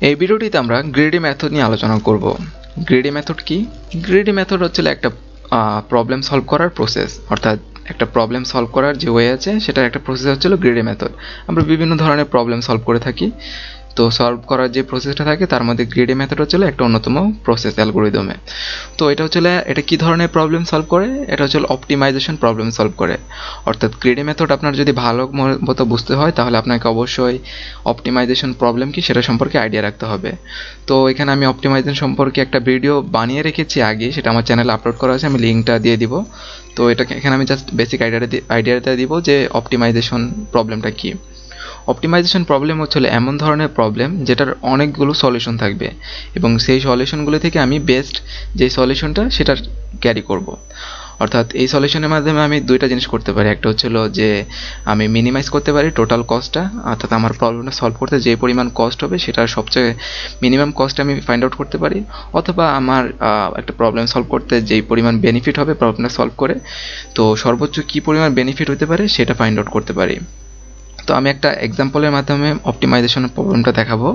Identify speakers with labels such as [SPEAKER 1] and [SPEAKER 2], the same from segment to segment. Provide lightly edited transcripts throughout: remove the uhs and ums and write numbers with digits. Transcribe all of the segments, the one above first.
[SPEAKER 1] এই ভিডিওটিতে আমরা গ্রেডি মেথড নিয়ে আলোচনা করব। গ্রেডি মেথড কি? গ্রেডি মেথড হচ্ছে একটা প্রবলেম সলভ করার প্রসেস, অর্থাৎ একটা প্রবলেম সলভ করার যে ওয়ে আছে সেটার একটা প্রসেস হচ্ছিল গ্রেডি মেথড। আমরা বিভিন্ন ধরনের প্রবলেম সলভ করে থাকি, তো সলভ করার যে প্রসেসটা থাকে তার মধ্যে গ্রেডি মেথড হচ্ছিল একটা অন্যতম প্রসেস অ্যালগরিদমে। তো এটা কি ধরনের প্রবলেম সলভ করে? এটা হচ্ছে অপটিমাইজেশন প্রবলেম সলভ করে। অর্থাৎ গ্রেডি মেথড আপনার যদি ভালো মতো বুঝতে হয় তাহলে আপনাকে অবশ্যই অপটিমাইজেশন প্রবলেম কি সেটা সম্পর্কে আইডিয়া রাখতে হবে। তো এখানে আমি অপটিমাইজেশন সম্পর্কে একটা ভিডিও বানিয়ে রেখেছি আগে, সেটা আমার চ্যানেলে আপলোড করা আছে, আমি লিঙ্কটা দিয়ে দিব। তো এখানে আমি জাস্ট বেসিক আইডিয়াটা দিব যে অপটিমাইজেশন প্রবলেমটা কি। অপটিমাইজেশন প্রবলেম হচ্ছে এমন ধরনের প্রবলেম যেটার অনেকগুলো সলিউশন থাকবে এবং সেই সলিউশনগুলো থেকে আমি বেস্ট যে সলিউশনটা সেটা ক্যারি করব। অর্থাৎ এই সলিউশনের মাধ্যমে আমি দুইটা জিনিস করতে পারি। একটা হচ্ছিল যে আমি মিনিমাইজ করতে পারি টোটাল কস্টটা, অর্থাৎ আমার প্রবলেমটা সলভ করতে যে পরিমাণ কস্ট হবে সেটার সবচেয়ে মিনিমাম কস্ট আমি ফাইন্ড আউট করতে পারি, অথবা আমার একটা প্রবলেম সলভ করতে যেই পরিমাণ বেনিফিট হবে প্রবলেমটা সলভ করে, তো সর্বোচ্চ কী পরিমাণ বেনিফিট হতে পারে সেটা ফাইন্ড আউট করতে পারি। তো আমি একটা এক্সাম্পলের মাধ্যমে অপটিমাইজেশনের প্রবলেমটা দেখাবো।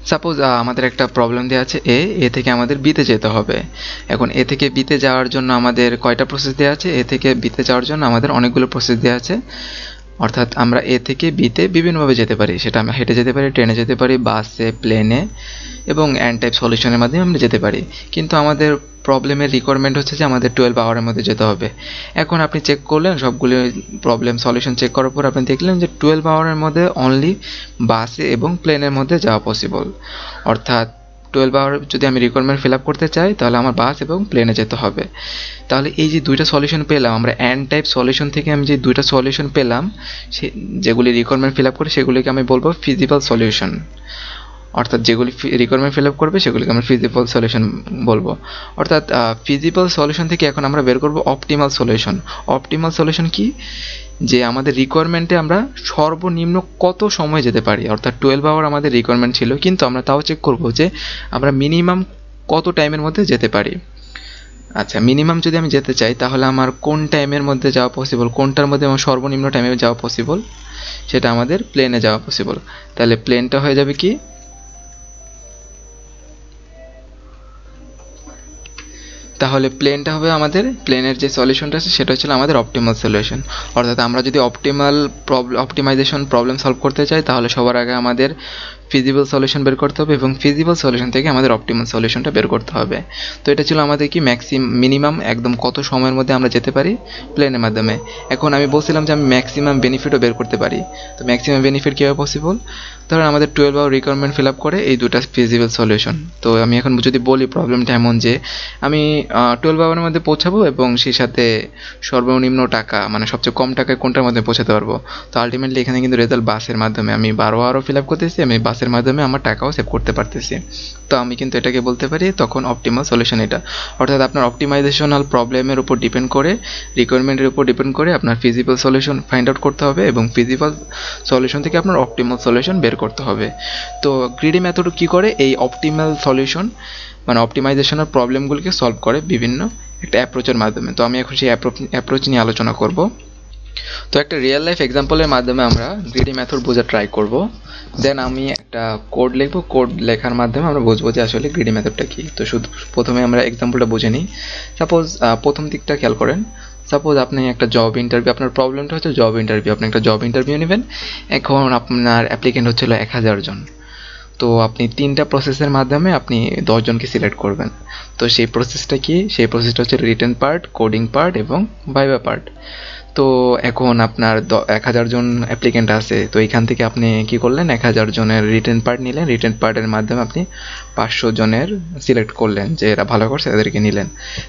[SPEAKER 1] সাপোজ আমাদের একটা প্রবলেম দেওয়া আছে এ থেকে আমাদের বিতে যেতে হবে। এখন এ থেকে বিতে যাওয়ার জন্য আমাদের কয়টা প্রসেস দেওয়া আছে? এ থেকে বিতে যাওয়ার জন্য আমাদের অনেকগুলো প্রসেস দেওয়া আছে। অর্থাৎ আমরা এ থেকে বিতে বিভিন্নভাবে যেতে পারি, সেটা আমরা হেঁটে যেতে পারি, ট্রেনে যেতে পারি, বাসে, প্লেনে এবং অ্যান্ড টাইপ সলিউশনের মাধ্যমে আমরা যেতে পারি। কিন্তু আমাদের প্রবলেমের রিকোয়ারমেন্ট হচ্ছে যে আমাদের 12 আওয়ারের মধ্যে যেতে হবে। এখন আপনি চেক করলেন সবগুলো প্রবলেম সলিউশন চেক করার পর আপনি দেখলেন যে 12 আওয়ারের মধ্যে অনলি বাসে এবং প্লেনের মধ্যে যাওয়া পসিবল। অর্থাৎ 12 আওয়ার যদি আমি রিকোয়ারমেন্ট ফিল আপ করতে চাই তাহলে আমার বাস এবং প্লেনে যেতে হবে। তাহলে এই যে দুইটা সলিউশন পেলাম আমরা অ্যান্ড টাইপ সলিউশন থেকে, আমি যে দুইটা সলিউশন পেলাম যেগুলি রিকোয়ারমেন্ট ফিল আপ করে সেগুলিকে আমি বলবো ফিজিবল সলিউশন। অর্থাৎ যেগুলি রিকোয়ারমেন্ট ফিল আপ করবে সেগুলিকে আমরা ফিজিবল সলিউশন বলবো। অর্থাৎ ফিজিবল সলিউশন থেকে এখন আমরা বের করবো অপটিমাল সলিউশন। অপটিমাল সলিউশন কি? যে আমাদের রিকোয়ারমেন্টে আমরা সর্বনিম্ন কত সময় যেতে পারি। অর্থাৎ 12 আওয়ার আমাদের রিকোয়ারমেন্ট ছিল, কিন্তু আমরা তাও চেক করবো যে আমরা মিনিমাম কত টাইমের মধ্যে যেতে পারি। আচ্ছা, মিনিমাম যদি আমি যেতে চাই তাহলে আমার কোন টাইমের মধ্যে যাওয়া পসিবল, কোনটার মধ্যে আমার সর্বনিম্ন টাইমে যাওয়া পসিবল, সেটা আমাদের প্লেনে যাওয়া পসিবল। তাহলে প্লেনটা হয়ে যাবে কি? তাহলে প্লেনটা হবে আমাদের, প্লেনের যে সলিউশনটা আছে সেটা হচ্ছে আমাদের অপটিমাল সলিউশন। অর্থাৎ আমরা যদি অপটিমাইজেশন প্রবলেম সলভ করতে চাই তাহলে সবার আগে আমাদের ফিজিবল সলিউশন বের করতে হবে এবং ফিজিবল সলিউশন থেকে আমাদের অপটিমাল সলিউশনটা বের করতে হবে। তো এটা ছিল আমাদের কি মিনিমাম একদম কত সময়ের মধ্যে আমরা যেতে পারি প্লেনের মাধ্যমে। এখন আমি বলছিলাম যে আমি ম্যাক্সিমাম বেনিফিটও বের করতে পারি। তো ম্যাক্সিমাম বেনিফিট কীভাবে পসিবল? ধরুন আমাদের 12 আওয়ার রিকোয়ারমেন্ট ফিল আপ করে এই দুটা ফিজিবল সলিউশন। তো আমি এখন যদি বলি প্রবলেমটা এমন যে আমি 12 আওয়ারের মধ্যে পৌঁছাবো এবং সেই সাথে সর্বনিম্ন টাকা মানে সবচেয়ে কম টাকায় কোনটার মধ্যে পৌঁছাতে পারবো। তো আলটিমেটলি এখানে কিন্তু রেজাল্ট বাসের মাধ্যমে, আমি 12 আওয়ারও ফিল আপ করতেছি, আমি বাসের মাধ্যমে আমার টাকাও সেভ করতে পারতেছি। তো আমি কিন্তু এটাকে বলতে পারি তখন অপটিমাল সলিউশন এটা। অর্থাৎ আপনার অপটিমাইজেশনাল প্রবলেমের উপর ডিপেন্ড করে, রিকোয়ারমেন্টের উপর ডিপেন্ড করে আপনার ফিজিবল সলিউশন ফাইন্ড আউট করতে হবে এবং ফিজিবল সলিউশন থেকে আপনার অপটিমাল সলিউশন বের করতে হবে। তো গ্রিডি মেথড কী করে? এই অপটিমাল সলিউশন মানে অপটিমাইজেশনের প্রবলেমগুলিকে সলভ করে বিভিন্ন একটা অ্যাপ্রোচের মাধ্যমে। তো আমি এখন সেই অ্যাপ্রোচ নিয়ে আলোচনা করব। তো একটা রিয়েল লাইফ এক্সাম্পলের মাধ্যমে আমরা গ্রিডি মেথড বোঝা ট্রাই করব। দেন আমি একটা কোড লিখবো, কোড লেখার মাধ্যমে আমরা বুঝবো যে আসলে গ্রিডি মেথডটা কী। তো শুধু প্রথমে আমরা এক্সাম্পলটা বুঝে নিই। সাপোজ প্রথম দিকটা খেয়াল করেন। সাপোজ আপনি একটা জব ইন্টারভিউ, আপনার প্রবলেমটা হচ্ছে জব ইন্টারভিউ, আপনি একটা জব ইন্টারভিউ নেবেন। এখন আপনার অ্যাপ্লিকেন্ট হচ্ছিল 1000 জন। তো আপনি 3টা প্রসেসের মাধ্যমে আপনি 10 জনকে সিলেক্ট করবেন। তো সেই প্রসেসটা কি? সেই প্রসেসটা হচ্ছে রিটেন পার্ট, কোডিং পার্ট এবং ভাইভা পার্ট। তো এখন আপনার 1000 জন অ্যাপ্লিকেন্ট আছে, তো এখান থেকে আপনি কি করলেন? 1000 জনের রিটেন পার্ট নিলেন, রিটেন পার্টের মাধ্যমে আপনি 500 জনের সিলেক্ট করলেন যে এরা ভালো করছে, এদেরকে নিলেন।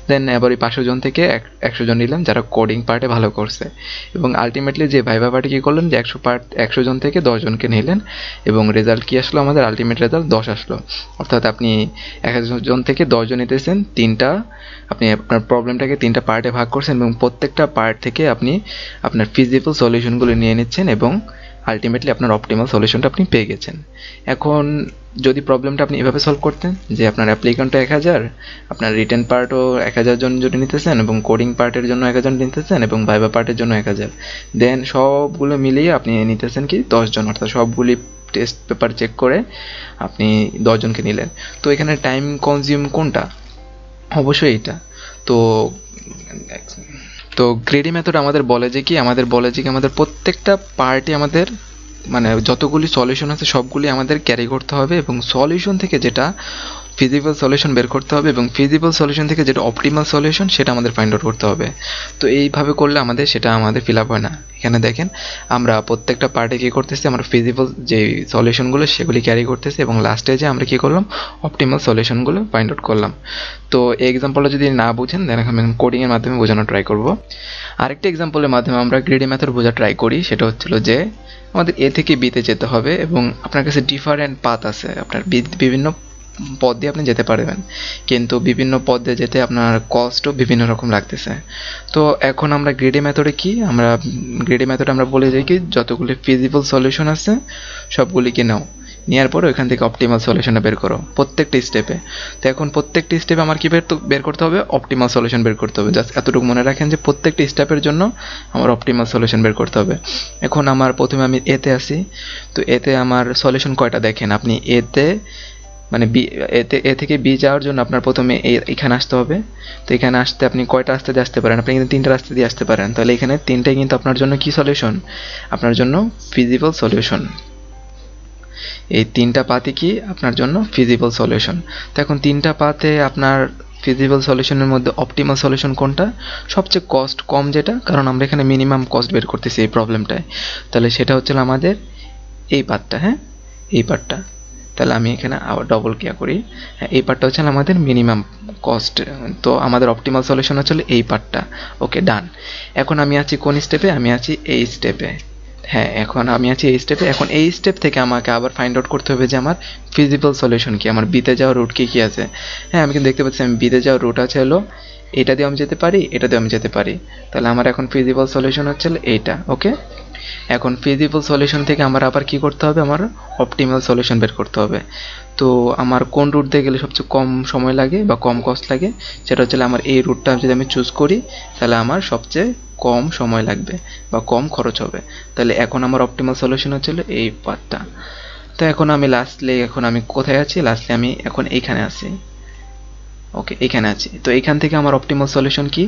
[SPEAKER 1] দেন এবার এই 500 জন থেকে 100 জন নিলেন যারা কোডিং পার্টে ভালো করছে, এবং আলটিমেটলি যে ভাইভা পার্টে কী করলেন যে 100 জন থেকে 10 জনকে নিলেন এবং রেজাল্ট কী আসলো? আমাদের আলটিমেট রেজাল্ট 10 আসলো। অর্থাৎ আপনি 1000 জন থেকে 10 জন নিতেছেন, আপনি আপনার প্রবলেমটাকে 3টা পার্টে ভাগ করছেন এবং প্রত্যেকটা পার্ট থেকে আপনি আপনার ফিজিবল সলিউশনগুলো নিয়ে নিচ্ছেন এবং আলটিমেটলি আপনার অপটিমাল সলিউশনটা আপনি পেয়ে গেছেন। এখন যদি প্রবলেমটা আপনি এভাবে সলভ করতেন যে আপনার অ্যাপ্লিকেন্টও 1000, আপনার রিটেন পার্টও 1000 জন যদি নিতেছেন এবং কোডিং পার্টের জন্য 1000 নিতেছেন এবং ভাইভা পার্টের জন্য 1000, দেন সবগুলো মিলিয়ে আপনি নিতেছেন কি 10 জন, অর্থাৎ সবগুলি টেস্ট পেপার চেক করে আপনি 10 জনকে নিলেন। তো এখানে টাইম কনজিউম কোনটা? অবশ্যই এটা। তো তো গ্রেডি মেথড আমাদের বলে যে কি আমাদের প্রত্যেকটা পার্টি আমাদের মানে যতগুলি সলিউশন আছে সবগুলি আমাদের ক্যারি করতে হবে, এবং সলিউশন থেকে যেটা ফিজিবল সলিউশন বের করতে হবে, এবং ফিজিবল সলিউশন থেকে যেটা অপটিমাল সলিউশন সেটা আমাদের ফাইন্ড আউট করতে হবে। তো এইভাবে করলে সেটা আমাদের ফিল আপ হয় না। এখানে দেখেন আমরা প্রত্যেকটা পার্টে কী করতেছি, আমরা ফিজিবল যে সলিউশনগুলো সেগুলি ক্যারি করতেছি, এবং লাস্টে যে আমরা কী করলাম অপটিমাল সলিউশনগুলো ফাইন্ড আউট করলাম। তো এই এক্সাম্পলটা যদি না বুঝেন দেন আমি কোডিংয়ের মাধ্যমে বোঝানোর ট্রাই করব। আরেকটা এক্সাম্পলের মাধ্যমে আমরা গ্রেডি মেথড বোঝা ট্রাই করি, সেটা হচ্ছিল যে আমাদের এ থেকে বিতে যেতে হবে, এবং আপনার কাছে ডিফারেন্ট পাথ আছে, আপনার বিভিন্ন পথ দিয়ে আপনি যেতে পারবেন, কিন্তু বিভিন্ন পথ দিয়ে যেতে আপনার কস্টও বিভিন্ন রকম লাগতেছে। তো এখন আমরা গ্রেডি মেথডে আমরা বলে যাই কি যতগুলি ফিজিবল সলিউশন আছে সবগুলিকে নাও, নেওয়ার পর ওইখান থেকে অপটিমাল সলিউশনটা বের করো প্রত্যেকটা স্টেপে। তো এখন প্রত্যেকটা স্টেপে আমার কি বের করতে হবে, অপটিমাল সলিউশন বের করতে হবে। জাস্ট এতটুকু মনে রাখেন যে প্রত্যেকটা স্টেপের জন্য আমার অপটিমাল সলিউশন বের করতে হবে। এখন প্রথমে আমি এতে আসি। তো এতে আমার সলিউশন কয়টা দেখেন, আপনি এতে মানে এ থেকে বি যাওয়ার জন্য আপনার প্রথমে এখানে আসতে হবে। তো এখানে আসতে আপনি কয়টা রাস্তা দিয়ে আসতে পারেন, আপনি কিন্তু 3টা রাস্তা দিয়ে আসতে পারেন। তাহলে এখানে 3টাই কিন্তু আপনার জন্য কি সলিউশন, আপনার জন্য ফিজিবল সলিউশন। এই 3টা পাথই কি আপনার জন্য ফিজিবল সলিউশন। তো এখন 3টা পাথে আপনার ফিজিবল সলিউশনের মধ্যে অপটিমাল সলিউশন কোনটা, সবচেয়ে কস্ট কম যেটা, কারণ আমরা এখানে মিনিমাম কস্ট বের করতেছি এই প্রবলেমটায়। তাহলে সেটা হচ্ছে আমাদের এই পাথটা, হ্যাঁ এই পার্টটা। তাহলে আমি এখানে আবার ডবল ক্লিক করি, হ্যাঁ এই পার্টটা হচ্ছে আমাদের মিনিমাম কস্ট। তো আমাদের অপটিমাল সলিউশন হচ্ছে এই পার্টটা। ওকে ডান। এখন আমি আছি কোন স্টেপে, আমি আছি এই স্টেপে। হ্যাঁ এখন আমি আছি এই স্টেপে। এখন এই স্টেপ থেকে আমাকে আবার ফাইন্ড আউট করতে হবে যে আমার ফিজিবল সলিউশন কি, আমার বিতে যাওয়ার রুট কি আছে। হ্যাঁ আমি কিন্তু দেখতে পাচ্ছি আমি বিতে যাওয়ার রুট আছে হলো এটা দিয়ে আমি যেতে পারি, এটা দিয়ে আমি যেতে পারি। তাহলে আমার এখন ফিজিবল সলিউশন হচ্ছে এইটা। ওকে এখন ফিজিবল সলিউশন থেকে আমার আবার কি করতে হবে, আমার অপটিমাল সলিউশন বের করতে হবে। তো আমার কোন রুট দিয়ে গেলে সবচেয়ে কম সময় লাগে বা কম কস্ট লাগে, সেটা হচ্ছে আমার এই রুটটা যদি আমি চুজ করি তাহলে আমার সবচেয়ে কম সময় লাগবে বা কম খরচ হবে। তাহলে এখন আমার অপটিমাল সলিউশন হচ্ছে এই পাথটা। তো এখন আমি কোথায় আছি, লাস্টলি আমি এখন এইখানে আছি। ওকে এখানে আছি। তো এখান থেকে আমার অপটিমাল সলিউশন কি,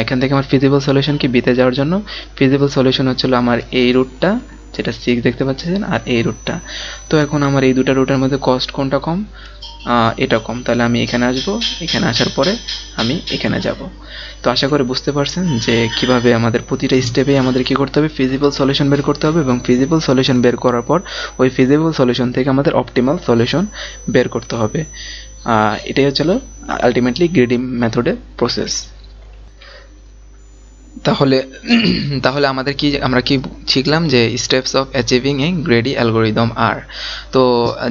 [SPEAKER 1] এখান থেকে আমার ফিজিবল সলিউশন কি বিতে যাওয়ার জন্য, ফিজিবল সলিউশন হচ্ছিল আমার এই রুটটা যেটা 6 দেখতে পাচ্ছেন, আর এই রুটটা। তো এখন আমার এই দুটো রুটের মধ্যে কস্ট কোনটা কম, এটা কম। তাহলে আমি এখানে আসবো, এখানে আসার পরে আমি এখানে যাব। তো আশা করি বুঝতে পারছেন যে কিভাবে আমাদের প্রতিটা স্টেপে আমাদের কি করতে হবে, ফিজিবল সলিউশন বের করতে হবে, এবং ফিজিবল সলিউশন বের করার পর ওই ফিজিবল সলিউশন থেকে আমাদের অপটিমাল সলিউশন বের করতে হবে। এটাই হচ্ছিল আলটিমেটলি গ্রেডি মেথডের প্রসেস। তাহলে আমরা কি শিখলাম যে steps of achieving a greedy algorithm আর। তো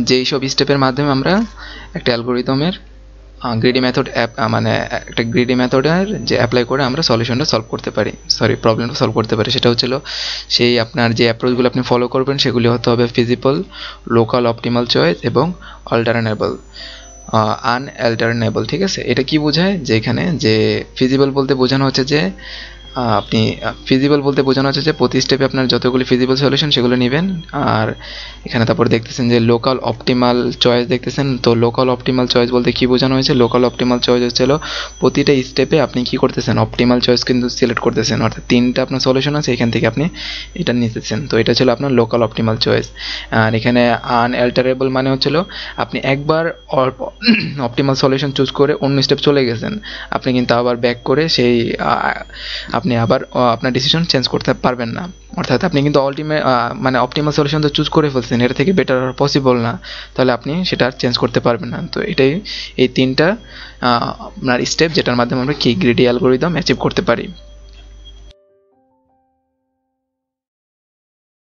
[SPEAKER 1] যেই সব স্টেপের মাধ্যমে আমরা একটা অ্যালগোরিদমের গ্রেডি মেথড একটা গ্রেডি মেথডের যে অ্যাপ্লাই করে আমরা প্রবলেমটা সলভ করতে পারি, সেটা হচ্ছিল সেই আপনার যে অ্যাপ্রোচগুলো আপনি ফলো করবেন সেগুলি হতে হবে ফিজিবল, লোকাল অপটিমাল চয়েস এবং আনঅ্যালটারনেবল। ঠিক আছে, এটা কি বোঝায় যে এখানে যে ফিজিবল বলতে বোঝানো হচ্ছে যে প্রতি স্টেপে আপনার যতগুলি ফিজিবল সলিউশন সেগুলো নেবেন। আর এখানে তারপর দেখতেছেন যে লোকাল অপটিমাল চয়েস দেখতেছেন। তো লোকাল অপটিমাল চয়েস বলতে কি বোঝানো হয়েছে, লোকাল অপটিমাল চয়েস হচ্ছিল প্রতিটা স্টেপে আপনি কি করতেছেন, অপটিমাল চয়েস কিন্তু সিলেক্ট করতেছেন, অর্থাৎ 3টা আপনার সলিউশন আছে, এখান থেকে আপনি এটা নিতেছেন। তো এটা ছিল আপনার লোকাল অপটিমাল চয়েস। আর এখানে আনঅ্যালটারেবল মানে হচ্ছিল আপনি একবার অপটিমাল সলিউশন চুজ করে অন্য স্টেপ চলে গেছেন, আপনি কিন্তু আবার ব্যাক করে সেই আপনি আবার আপনার ডিসিশন চেঞ্জ করতে পারবেন না। অর্থাৎ আপনি কিন্তু অপটিমাল সলিউশন তো চুজ করে ফেলছেন, এটা থেকে বেটার হওয়া পসিবল না, তাহলে আপনি সেটা চেঞ্জ করতে পারবেন না। তো এটাই এই 3টা আপনার স্টেপ যেটার মাধ্যমে আমরা কি গ্রেডি অ্যালগোরিদম অ্যাচিভ করতে পারি।